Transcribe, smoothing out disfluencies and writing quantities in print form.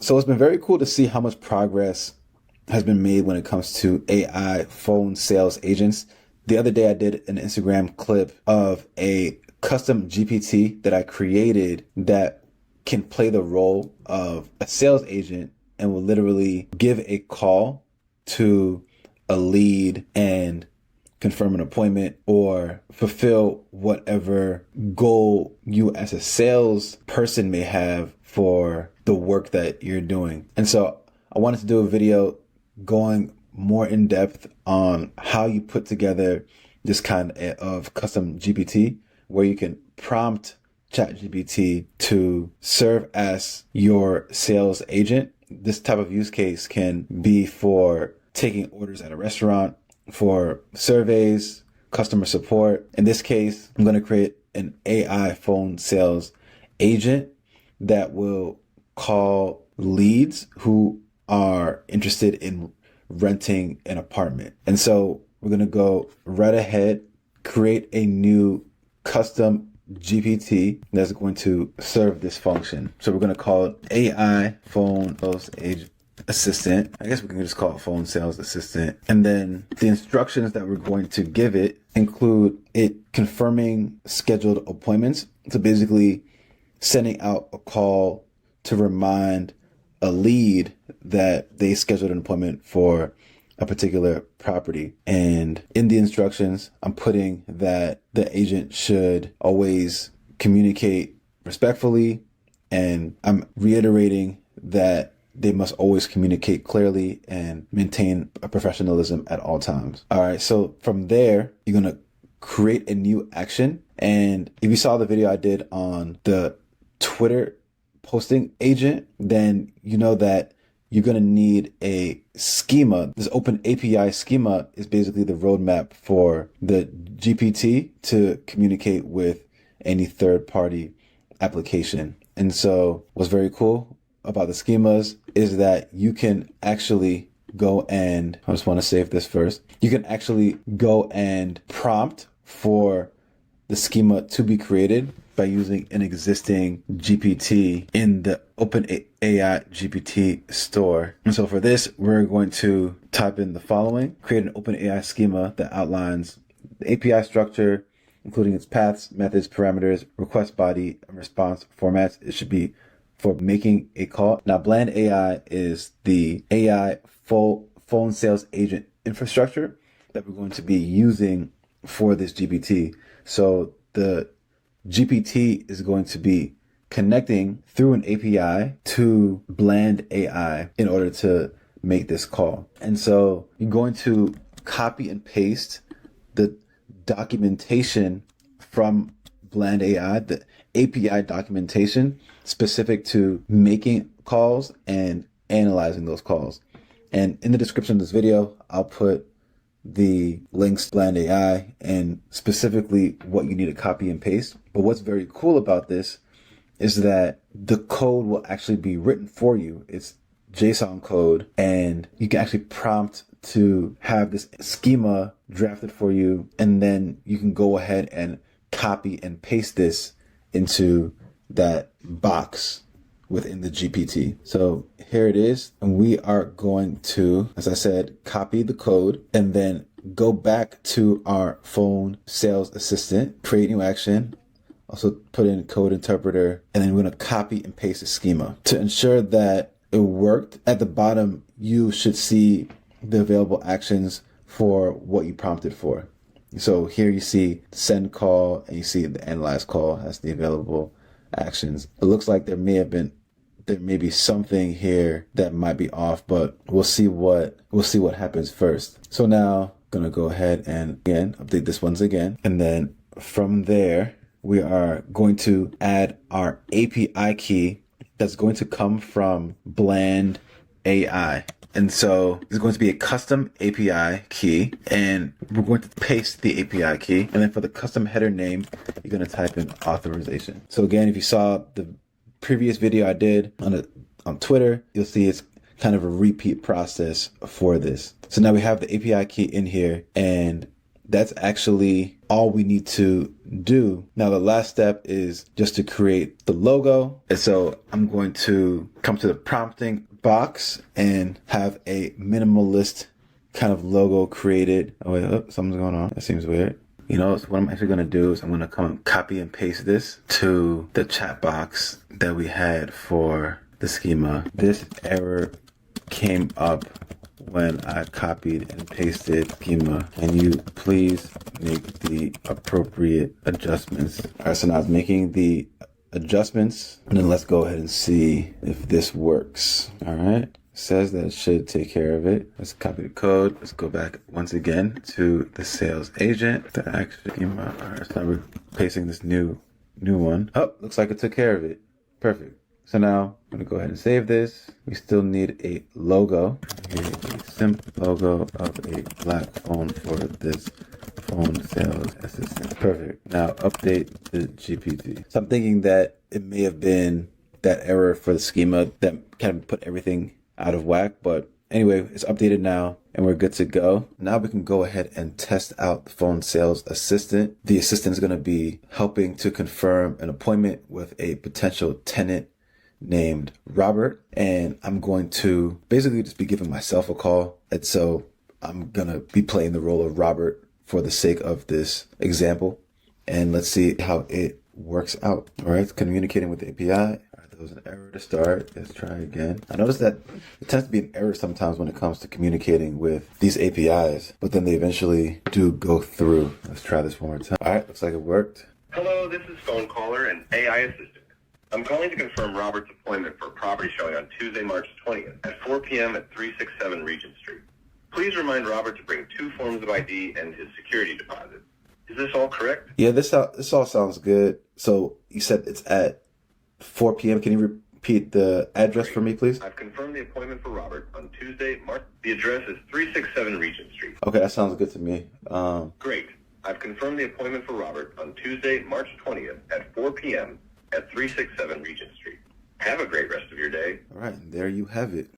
So it's been very cool to see how much progress has been made when it comes to AI phone sales agents. The other day I did an Instagram clip of a custom GPT that I created that can play the role of a sales agent and will literally give a call to a lead and confirm an appointment or fulfill whatever goal you as a salesperson may have for the work that you're doing. And so I wanted to do a video going more in depth on how you put together this kind of custom GPT where you can prompt ChatGPT to serve as your sales agent. This type of use case can be for taking orders at a restaurant, for surveys, customer support. In this case, I'm going to create an AI phone sales agent that will call leads who are interested in renting an apartment. And so we're going to go right ahead, create a new custom GPT that's going to serve this function. So we're going to call it AI phone sales agent assistant. I guess we can just call it phone sales assistant. And then the instructions that we're going to give it include it confirming scheduled appointments. So basically sending out a call to remind a lead that they scheduled an appointment for a particular property. And in the instructions, I'm putting that the agent should always communicate respectfully, and I'm reiterating that they must always communicate clearly and maintain a professionalism at all times. All right, so from there, you're gonna create a new action. And if you saw the video I did on the Twitter posting agent, then you know that you're going to need a schema. This OpenAPI schema is basically the roadmap for the GPT to communicate with any third-party application. And so what's very cool about the schemas is that you can actually go and, I just want to save this first. You can actually go and prompt for the schema to be created by using an existing GPT in the OpenAI GPT store. And so for this, we're going to type in the following: create an OpenAI schema that outlines the API structure, including its paths, methods, parameters, request body, and response formats. It should be for making a call. Now, Bland AI is the AI full phone sales agent infrastructure that we're going to be using for this GPT. So the GPT is going to be connecting through an API to Bland AI in order to make this call. And so you're going to copy and paste the documentation from Bland AI, the API documentation specific to making calls and analyzing those calls. And in the description of this video, I'll put the links to Bland AI and specifically what you need to copy and paste. But what's very cool about this is that the code will actually be written for you. It's JSON code, and you can actually prompt to have this schema drafted for you, and then you can go ahead and copy and paste this into that box within the GPT. So here it is. And we are going to, as I said, copy the code and then go back to our phone sales assistant, create new action, also put in code interpreter, and then we're going to copy and paste the schema. To ensure that it worked, at the bottom, you should see the available actions for what you prompted for. So here you see send call and you see the analyze call as the available actions. It looks like there may be something here that might be off, but we'll see what happens first. So now I'm gonna go ahead and again update this once again, and then from there we are going to add our API key that's going to come from Bland AI. And so it's going to be a custom API key, and we're going to paste the API key. And then for the custom header name, you're going to type in authorization. So again, if you saw the previous video I did on Twitter, you'll see it's kind of a repeat process for this. So now we have the API key in here, and that's actually all we need to do. Now, the last step is just to create the logo. And so I'm going to come to the prompting box and have a minimalist kind of logo created. Oh, wait, something's going on. That seems weird. You know, so what I'm actually going to do is I'm going to come and copy and paste this to the chat box that we had for the schema. This error came up when I copied and pasted schema. Can you please make the appropriate adjustments? All right, so now I was making the adjustments, and then let's go ahead and see if this works. All right. Says that it should take care of it. Let's copy the code. Let's go back once again to the sales agent. The action schema. All right, so now we're pasting this new one. Oh, looks like it took care of it. Perfect. So now I'm gonna go ahead and save this. We still need a logo. Here's a simple logo of a black phone for this phone sales assistant. Perfect. Now update the GPT. So I'm thinking that it may have been that error for the schema that kind of put everything out of whack, but anyway, it's updated now and we're good to go. Now we can go ahead and test out the phone sales assistant. The assistant is going to be helping to confirm an appointment with a potential tenant named Robert, and I'm going to basically just be giving myself a call. And so I'm going to be playing the role of Robert for the sake of this example, and let's see how it works out. All right, communicating with the API. There was an error to start. Let's try again. I noticed that it tends to be an error sometimes when it comes to communicating with these APIs, but then they eventually do go through. Let's try this one more time. All right, looks like it worked. Hello, this is phone caller and AI assistant. I'm calling to confirm Robert's appointment for a property showing on Tuesday, March 20th at 4 p.m. at 367 Regent Street. Please remind Robert to bring 2 forms of ID and his security deposit. Is this all correct? Yeah, this all sounds good. So you said it's at 4 p.m. Can you repeat the address for me, please? I've confirmed the appointment for Robert on Tuesday, March. The address is 367 Regent Street. Okay, that sounds good to me. Great. I've confirmed the appointment for Robert on Tuesday, March 20th at 4 p.m. at 367 Regent Street. Have a great rest of your day. All right, and there you have it.